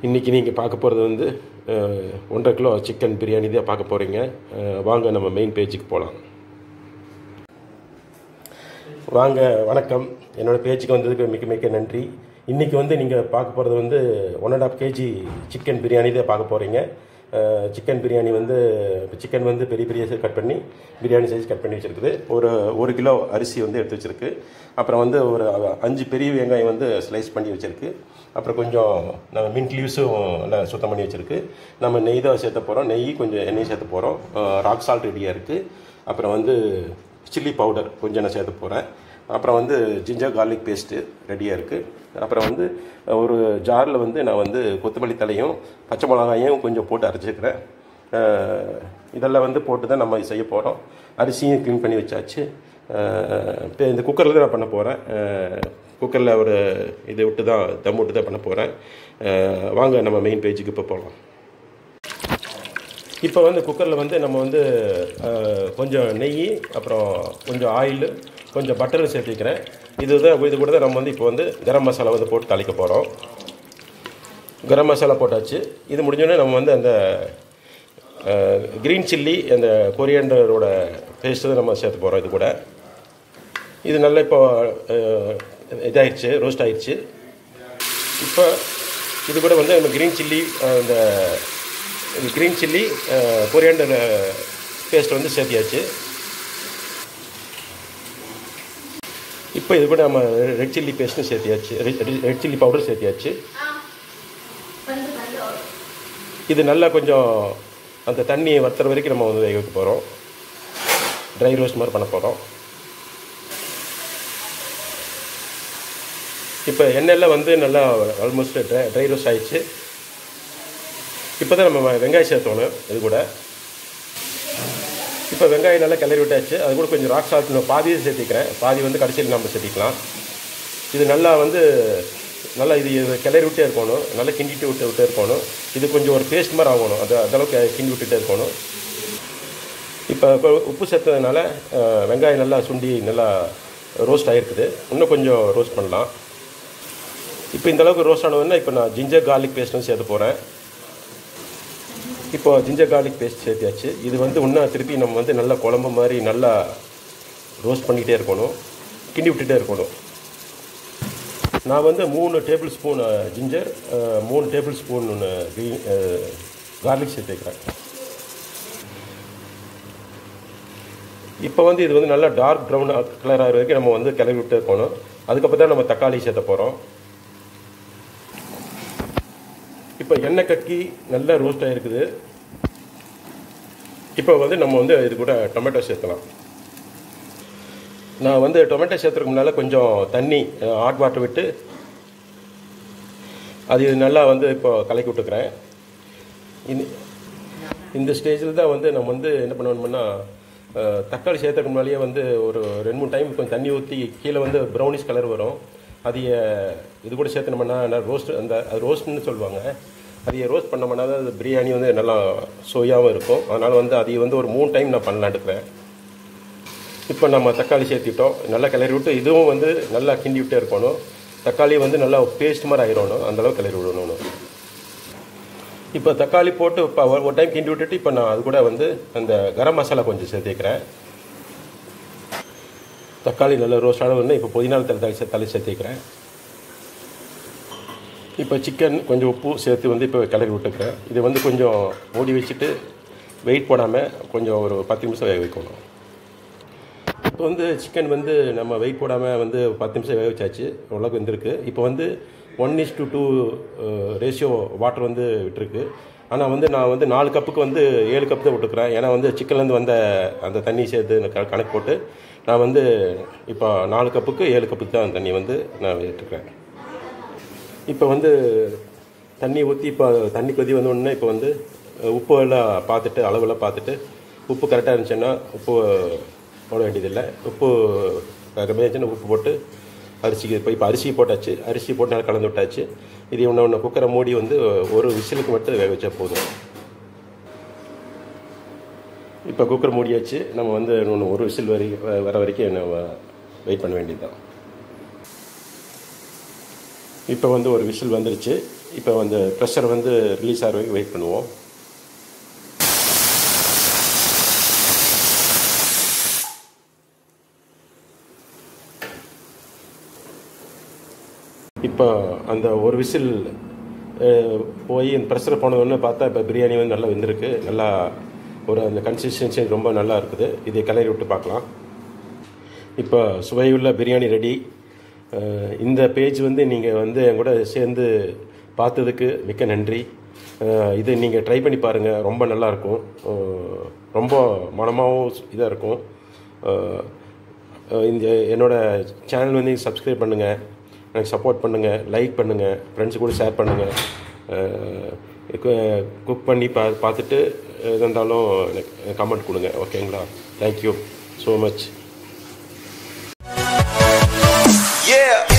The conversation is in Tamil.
இன்றைக்கி நீங்கள் பார்க்க போகிறது வந்து 1.5 கிலோ சிக்கன் பிரியாணி தான் பார்க்க போகிறீங்க. வாங்க நம்ம மெயின் பேஜுக்கு போகலாம். வாங்க, வணக்கம். என்னோடய பேஜுக்கு வந்ததுக்கு மிக மிக நன்றி. இன்றைக்கி வந்து நீங்கள் பார்க்க போகிறது வந்து 1.5 kg சிக்கன் பிரியாணி தான் பார்க்க போகிறீங்க. சிக்கன் பிரியாணி வந்து சிக்கன் வந்து பெரிய பெரிய சைஸ் கட் பண்ணி பிரியாணி சைஸ் கட் பண்ணி வச்சுருக்குது. ஒரு கிலோ அரிசி வந்து எடுத்து வச்சுருக்கு. அப்புறம் வந்து ஒரு 5 பெரிய வெங்காயம் வந்து ஸ்லைஸ் பண்ணி வச்சுருக்கு. அப்புறம் கொஞ்சம் நம்ம மின்ட் லீவ்ஸும் நல்லா சுத்தம் பண்ணி வச்சுருக்கு. நம்ம நெய் தான் சேர்த்த போகிறோம். நெய் கொஞ்சம் எண்ணெய் சேர்த்த போகிறோம். ராக் சால்ட் ரெடியாக இருக்குது. அப்புறம் வந்து சில்லி பவுடர் கொஞ்சம் நான் சேர்த்த போகிறேன். அப்புறம் வந்து ஜிஞ்சர் கார்லிக் பேஸ்ட்டு ரெடியாக இருக்குது. அப்புறம் வந்து ஒரு ஜாரில் வந்து நான் வந்து கொத்தமல்லி தலையும் பச்சை மிளகாயும் கொஞ்சம் போட்டு அரைச்சிக்கிறேன். இதெல்லாம் வந்து போட்டு தான் நம்ம செய்ய போகிறோம். அரிசியும் க்ளீன் பண்ணி வச்சாச்சு. இப்போ இந்த குக்கரில் தான் நான் பண்ண போகிறேன். குக்கரில் ஒரு இதை விட்டு தான் தம் விட்டு தான் பண்ண போகிறேன். வாங்க நம்ம மெயின் பேஜுக்கு இப்போ போகலாம். இப்போ வந்து குக்கரில் வந்து நம்ம வந்து கொஞ்சம் நெய், அப்புறம் கொஞ்சம் ஆயில், கொஞ்சம் பட்டரும் சேர்த்துக்கிறேன். இது கூட தான் நம்ம வந்து இப்போ வந்து கரம் மசாலா வந்து போட்டு தாளிக்க போகிறோம். கரம் மசாலா போட்டாச்சு. இது முடிஞ்சோடனே நம்ம வந்து அந்த க்ரீன் சில்லி, அந்த கொரியாண்டரோட பேஸ்ட்டு தான் நம்ம சேர்த்து போகிறோம். இது கூட இது நல்லா இப்போ இதாகிடுச்சு, ரோஸ்ட் ஆகிடுச்சு. இப்போ இது கூட வந்து நம்ம க்ரீன் சில்லி கொரியாண்டர் பேஸ்ட் வந்து சேர்த்தியாச்சு. இப்போ இது கூட நம்ம ரெட் சில்லி பேஸ்ட்டும் சேர்த்தியாச்சு, ரெட் சில்லி பவுடர் சேர்த்தியாச்சு. இது நல்லா கொஞ்சம் அந்த தண்ணி வத்துற வரைக்கும் நம்ம வந்து வேக வைக்க போகிறோம். ட்ரை ரோஸ்ட் மாதிரி பண்ண போகிறோம். இப்போ எண்ணெயில் வந்து நல்லா ஆல்மோஸ்ட் ட்ரை ரோஸ்ட் ஆகிடுச்சு. இப்போ தான் நம்ம வெங்காயம் சேர்த்தோணும். இது கூட இப்போ வெங்காயம் நல்லா கிளறி விட்டாச்சு. அது கூட கொஞ்சம் ராக் சால்ட் பாதியை சேர்த்திக்கிறேன். பாதி வந்து கடைசியில் நம்ம சேர்த்திக்கலாம். இது நல்லா வந்து இது கிளறி விட்டே இருக்கணும். நல்லா கிண்டிட்டு விட்டே இருக்கணும். இது கொஞ்சம் ஒரு பேஸ்ட் மாதிரி ஆகணும். அதளவுக்கு கிண்டி விட்டுட்டே இருக்கணும். இப்போ உப்பு சேர்த்ததுனால வெங்காயம் நல்லா சுண்டி நல்லா ரோஸ்ட் ஆகிருக்குது. இன்னும் கொஞ்சம் ரோஸ்ட் பண்ணலாம். இப்போ இந்தளவுக்கு ரோஸ்ட் ஆனதுன்னா இப்போ நான் ஜிஞ்சர் கார்லிக் பேஸ்ட்டும் சேர்த்து போகிறேன். இப்போ ஜிஞ்சர் கார்லிக் பேஸ்ட் சேர்த்தியாச்சு. இது வந்து இன்னும் திருப்பி நம்ம வந்து நல்லா குழம்பு மாதிரி நல்லா ரோஸ்ட் பண்ணிகிட்டே இருக்கணும், கிண்டி விட்டுகிட்டே இருக்கணும். நான் வந்து 3 table spoon ginger, 3 table spoon garlic சேர்த்துக்கிறேன். இப்போ வந்து இது வந்து நல்லா டார்க் ப்ரௌன் கலர் ஆகிற வரைக்கும் நம்ம வந்து கிளறி விட்டு இருக்கணும். அதுக்கப்புறம் தான் நம்ம தக்காளி சேர்த்த போகிறோம். இப்போ எண்ணெய் கக்கி நல்லா ரோஸ்ட் ஆகிருக்குது. இப்போ வந்து நம்ம வந்து இது கூட டொமேட்டோ சேர்த்தலாம். நான் வந்து டொமேட்டோ சேர்த்துறதுக்கு முன்னால் கொஞ்சம் தண்ணி ஹாட் வாட்டர் விட்டு அது நல்லா வந்து இப்போ கலக்கி விட்டுக்கிறேன். இந்த ஸ்டேஜில் தான் வந்து நம்ம வந்து என்ன பண்ணணும்னா, தக்காளி சேர்த்துறதுக்கு முன்னாலேயே வந்து ஒரு 2-3 டைம் கொஞ்சம் தண்ணி ஊற்றி கீழே வந்து ப்ரௌனிஷ் கலர் வரும். அதைய இது கூட சேர்த்துனோம்னா ரோஸ்ட், அது ரோஸ்ட்னு சொல்லுவாங்க. அதையை ரோஸ்ட் பண்ணோம்னா தான் அது பிரியாணி வந்து நல்லா சோயாகவும் இருக்கும். அதனால் வந்து அதை வந்து ஒரு 3 டைம் நான் பண்ணலான்னு இருக்கிறேன். இப்போ நம்ம தக்காளி சேர்த்திட்டோம். நல்லா கிளறி விட்டு இதுவும் வந்து நல்லா கிண்டி விட்டே இருக்கணும். தக்காளி வந்து நல்லா பேஸ்ட் மாதிரி ஆகிடணும். அந்தளவுக்கு கிளறி விடணும். இப்போ தக்காளி போட்டு இப்போ ஒரு டைம் கிண்டி விட்டுட்டு இப்போ நான் அது கூட வந்து அந்த கரம் மசாலா கொஞ்சம் சேர்த்திக்கிறேன். தக்காளி நல்லா ரோஸ்ட் ஆனதுன்னு இப்போ புதினா தலை சேர்த்திக்கிறேன். இப்போ சிக்கன் கொஞ்சம் உப்பு சேர்த்து வந்து இப்போ கிளறி விட்டுக்கிறேன். இது வந்து கொஞ்சம் மூடி வச்சுட்டு வெயிட் போடாமல் கொஞ்சம் ஒரு 10 நிமிஷம் வேக வைக்கணும். இப்போ வந்து சிக்கன் வந்து நம்ம வெயிட் போடாமல் வந்து 10 நிமிஷம் வேக வச்சாச்சு. ஓரளவுக்கு வந்துருக்கு. இப்போ வந்து 1:2 ரேஷியோ வாட்டர் வந்து விட்டுருக்கு. ஆனால் வந்து நான் வந்து 4 கப்புக்கு வந்து 7 கப் தான் விட்டுக்கிறேன். ஏன்னா வந்து சிக்கன்லேருந்து வந்த அந்த தண்ணி சேர்த்து கணக்கு போட்டு நான் வந்து இப்போ 4 கப்புக்கு 7 கப்புக்கு தான் தண்ணி வந்து நான் விட்டுருக்கேன். இப்போ வந்து தண்ணி ஊற்றி இப்போ தண்ணி கொதி வந்தோடனே இப்போ வந்து உப்பு எல்லாம் பார்த்துட்டு, அளவெல்லாம் பார்த்துட்டு, உப்பு கரெக்டாக இருந்துச்சுன்னா உப்பு போட வேண்டியதில்லை. உப்பு கம்மியாக இருந்துச்சுன்னா உப்பு போட்டு அரிசிக்கு இப்போ அரிசி போட்டாச்சு. அரிசி போட்டு நல்லா கலந்து விட்டாச்சு. இது ஒன்று குக்கரை மூடி வந்து ஒரு விசிலுக்கு மட்டும் வேக வச்சா போதும். இப்போ குக்கர் மூடியாச்சு. நம்ம வந்து ஒரு விசில் வர வரைக்கும் நம்ம வெயிட் பண்ண வேண்டியது தான். இப்போ வந்து ஒரு விசில் வந்துருச்சு. இப்போ வந்து ப்ரெஷர் வந்து ரிலீஸ் ஆகிற வரைக்கும் வெயிட் பண்ணுவோம். இப்போ அந்த ஒரு விசில் போய் ப்ரெஷர் போனதுன்னு பார்த்தா இப்போ பிரியாணி வந்து நல்லா வெந்திருக்கு. நல்லா ஒரு அந்த கன்சிஸ்டன்சி ரொம்ப நல்லா இருக்குது. இதை கிளறி விட்டு பார்க்கலாம். இப்போ சுவையுள்ள பிரியாணி ரெடி. இந்த பேஜ் வந்து நீங்கள் வந்து என் கூட சேர்ந்து பார்த்ததுக்கு மிக்க நன்றி. இது நீங்கள் ட்ரை பண்ணி பாருங்கள், ரொம்ப நல்லாயிருக்கும். ரொம்ப மனமாகவும் இதாக இருக்கும். இந்த என்னோடய சேனல் வந்து சப்ஸ்கிரைப் பண்ணுங்கள், எனக்கு சப்போர்ட் பண்ணுங்கள், லைக் பண்ணுங்கள், ஃப்ரெண்ட்ஸு கூட ஷேர் பண்ணுங்கள். குக் பண்ணி பார்த்துட்டு எது இருந்தாலும் எனக்கு கமெண்ட் கொடுங்க. ஓகேங்களா? Thank you so much. Yeah.